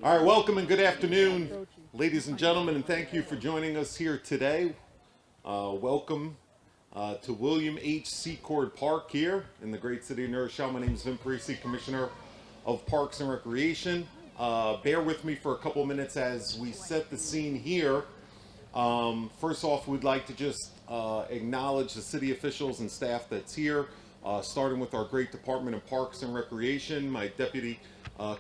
All right, welcome and good afternoon, ladies and gentlemen, and thank you for joining us here today. Welcome to William H. Seacord Park here in the great city of New Rochelle. My name is Vin Parisi, Commissioner of Parks and Recreation. Bear with me for a couple minutes as we set the scene here. First off, we'd like to just acknowledge the city officials and staff that's here, starting with our great Department of Parks and Recreation. My Deputy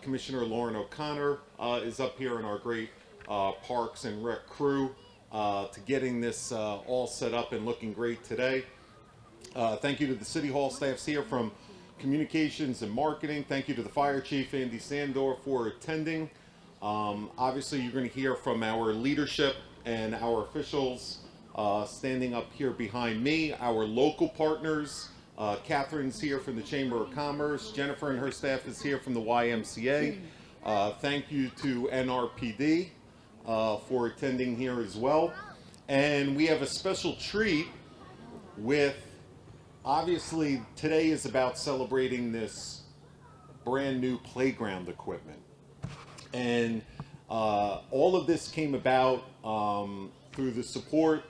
Commissioner Lauren O'Connor is up here, and our great Parks and Rec crew to getting this all set up and looking great today. Thank you to the City Hall staffs here from Communications and Marketing. Thank you to the Fire Chief, Andy Sandor, for attending. Obviously, you're going to hear from our leadership and our officials standing up here behind me, our local partners. Catherine's here from the Chamber of Commerce. Jennifer and her staff is here from the YMCA. Thank you to NRPD for attending here as well. And we have a special treat with, obviously, today is about celebrating this brand new playground equipment. And all of this came about through the support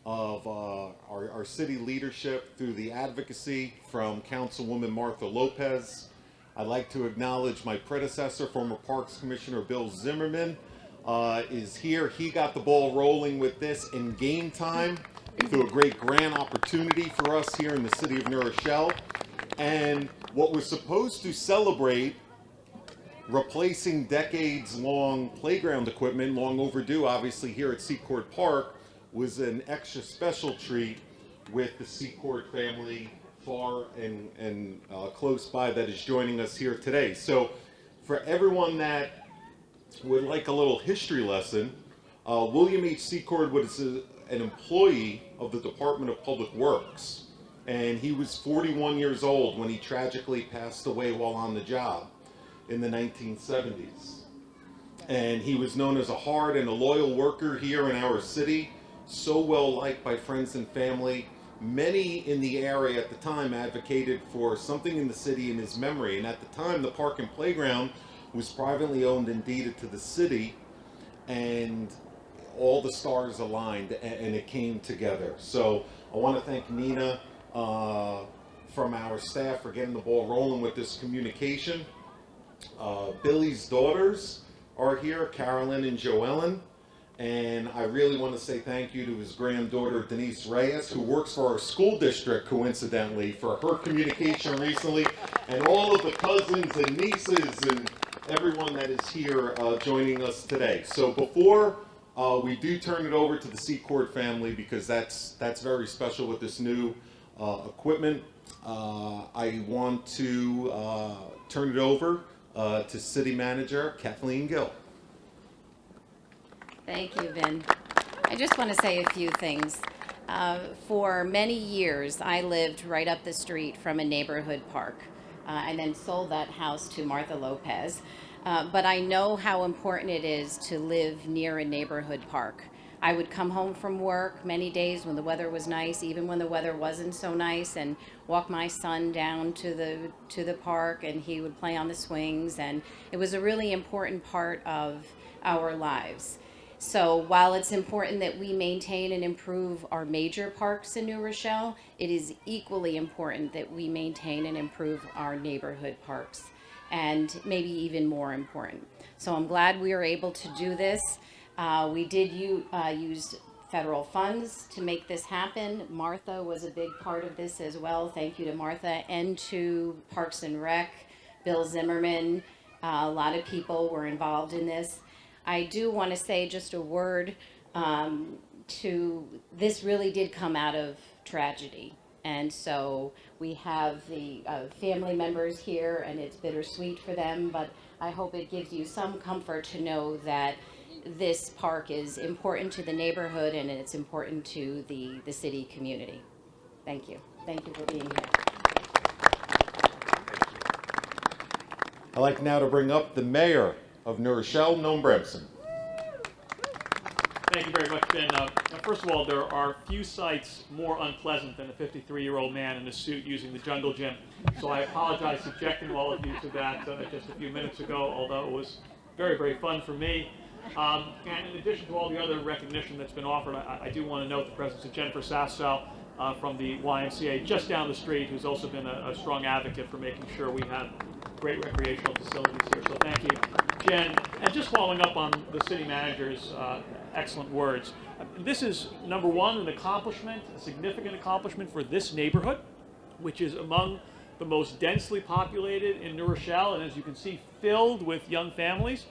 of our city leadership, through the advocacy from Councilwoman Martha Lopez. I'd like to acknowledge my predecessor, former Parks Commissioner Bill Zimmerman, is here. He got the ball rolling with this in game time through a great grant opportunity for us here in the city of New Rochelle. And what was supposed to celebrate replacing decades-long playground equipment, long overdue obviously here at Seacord Park, was an extra special treat with the Seacord family far and close by that is joining us here today. So for everyone that would like a little history lesson, William H. Seacord was an employee of the Department of Public Works, and he was 41 years old when he tragically passed away while on the job in the 1970s. And he was known as a hard and a loyal worker here in our city, so well liked by friends and family. Many in the area at the time advocated for something in the city in his memory, and at the time the park and playground was privately owned and deeded to the city, and all the stars aligned and it came together. So I want to thank Nina from our staff for getting the ball rolling with this communication. Billy's daughters are here, Carolyn and Joellen, and I really want to say thank you to his granddaughter Denise Reyes, who works for our school district, coincidentally, for her communication recently, and all of the cousins and nieces and everyone that is here joining us today. So before we do turn it over to the Seacord family, because that's very special with this new equipment, I want to turn it over to City Manager Kathleen Gill. Thank you, Vin. I just want to say a few things. For many years, I lived right up the street from a neighborhood park, and then sold that house to Martha Lopez. But I know how important it is to live near a neighborhood park. I would come home from work many days when the weather was nice, even when the weather wasn't so nice, and walk my son down to the park, and he would play on the swings, and it was a really important part of our lives. So while it's important that we maintain and improve our major parks in New Rochelle, it is equally important that we maintain and improve our neighborhood parks, and maybe even more important. So I'm glad we were able to do this. We did use federal funds to make this happen. Martha was a big part of this as well. Thank you to Martha and to Parks and Rec, Bill Zimmerman. A lot of people were involved in this. I do want to say just a word to this really did come out of tragedy. And so we have the family members here, and it's bittersweet for them, but I hope it gives you some comfort to know that this park is important to the neighborhood and it's important to the city community. Thank you. Thank you for being here. I'd like now to bring up the Mayor of New Rochelle, Noam Bremson. Thank you very much, Ben. First of all, there are few sights more unpleasant than a 53-year-old man in a suit using the jungle gym. So I apologize subjecting all of you to that just a few minutes ago, although it was very, very fun for me. And in addition to all the other recognition that's been offered, I do want to note the presence of Jennifer Sasso from the YMCA just down the street, who's also been a strong advocate for making sure we have great recreational facilities here. So thank you, Jen. And just following up on the city manager's excellent words, this is, number one, an accomplishment, a significant accomplishment for this neighborhood, which is among the most densely populated in New Rochelle, and as you can see, filled with young families.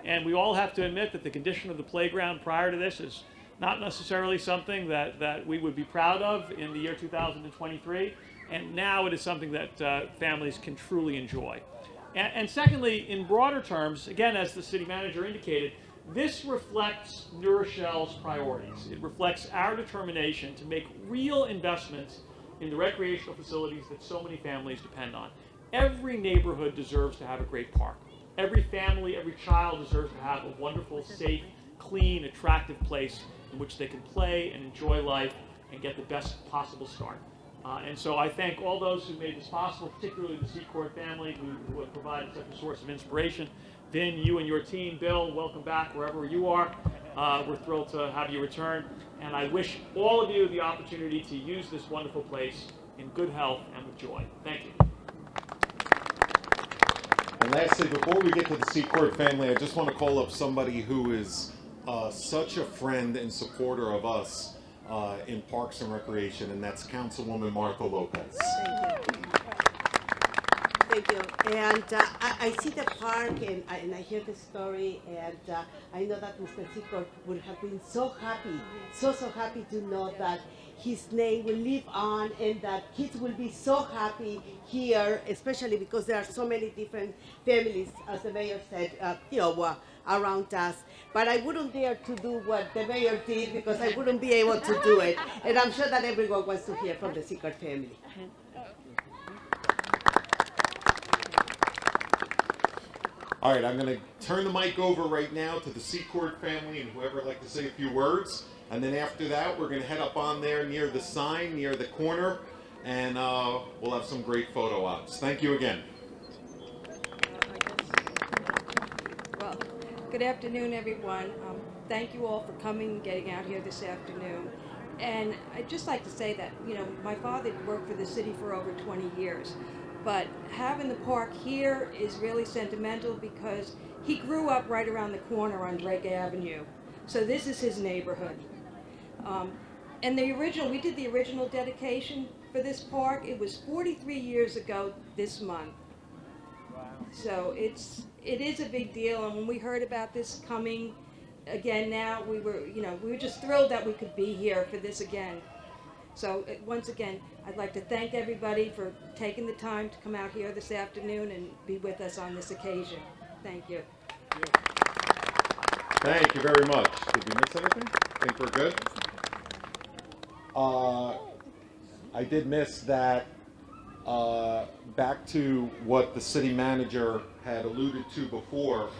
And we all have to admit that the condition of the playground prior to this is not necessarily something that we would be proud of in the year 2023. And now it is something that families can truly enjoy. And secondly, in broader terms, again, as the city manager indicated, this reflects New Rochelle's priorities. It reflects our determination to make real investments in the recreational facilities that so many families depend on. Every neighborhood deserves to have a great park. Every family, every child deserves to have a wonderful, safe, clean, attractive place in which they can play and enjoy life and get the best possible start. And so I thank all those who made this possible, particularly the Seacord family who have provided such a source of inspiration. Vin, you and your team, Bill, welcome back wherever you are. We're thrilled to have you return. And I wish all of you the opportunity to use this wonderful place in good health and with joy. Thank you. And lastly, before we get to the Seacord family, I just want to call up somebody who is such a friend and supporter of us in Parks and Recreation, and that's Councilwoman Martha Lopez. Thank you. And I see the park and I hear the story, and I know that Mr. Seacord would have been so happy, so happy to know that his name will live on and that kids will be so happy here, especially because there are so many different families, as the mayor said, around us. But I wouldn't dare to do what the mayor did because I wouldn't be able to do it. And I'm sure that everyone wants to hear from the Seacord family. All right, I'm going to turn the mic over right now to the Seacord family and whoever would like to say a few words. And then after that, we're going to head up on there near the sign, near the corner, and we'll have some great photo ops. Thank you again. Well, good afternoon, everyone. Thank you all for coming and getting out here this afternoon. And I'd just like to say that, my father worked for the city for over 20 years. But having the park here is really sentimental because he grew up right around the corner on Drake Avenue. So this is his neighborhood. And we did the original dedication for this park. It was 43 years ago this month. Wow. So it is a big deal. And when we heard about this coming again now, we were just thrilled that we could be here for this again. So once again, I'd like to thank everybody for taking the time to come out here this afternoon and be with us on this occasion. Thank you. Thank you very much. Did we miss anything? I think we're good. I did miss that. Back to what the city manager had alluded to before,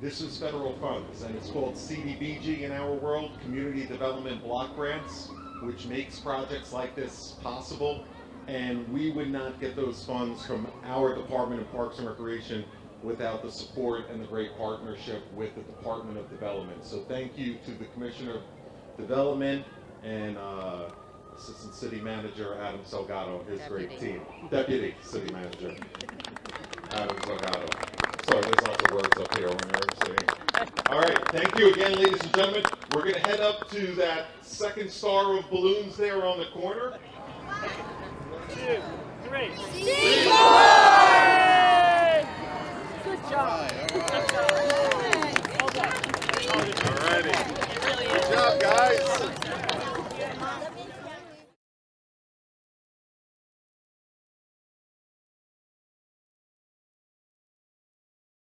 this is federal funds, and it's called CDBG in our world, Community Development Block Grants, which makes projects like this possible. And we would not get those funds from our Department of Parks and Recreation without the support and the great partnership with the Department of Development. So thank you to the Commissioner of Development and Assistant City Manager Adam Salgado, his great team. Deputy City Manager Adam Salgado. Sorry, there's lots of words up here when you're sitting. All right, thank you again, ladies and gentlemen. We're going to head up to that second star of balloons there on the corner. 1, 2, 3. Seacord! Good job. All right. All right. All righty.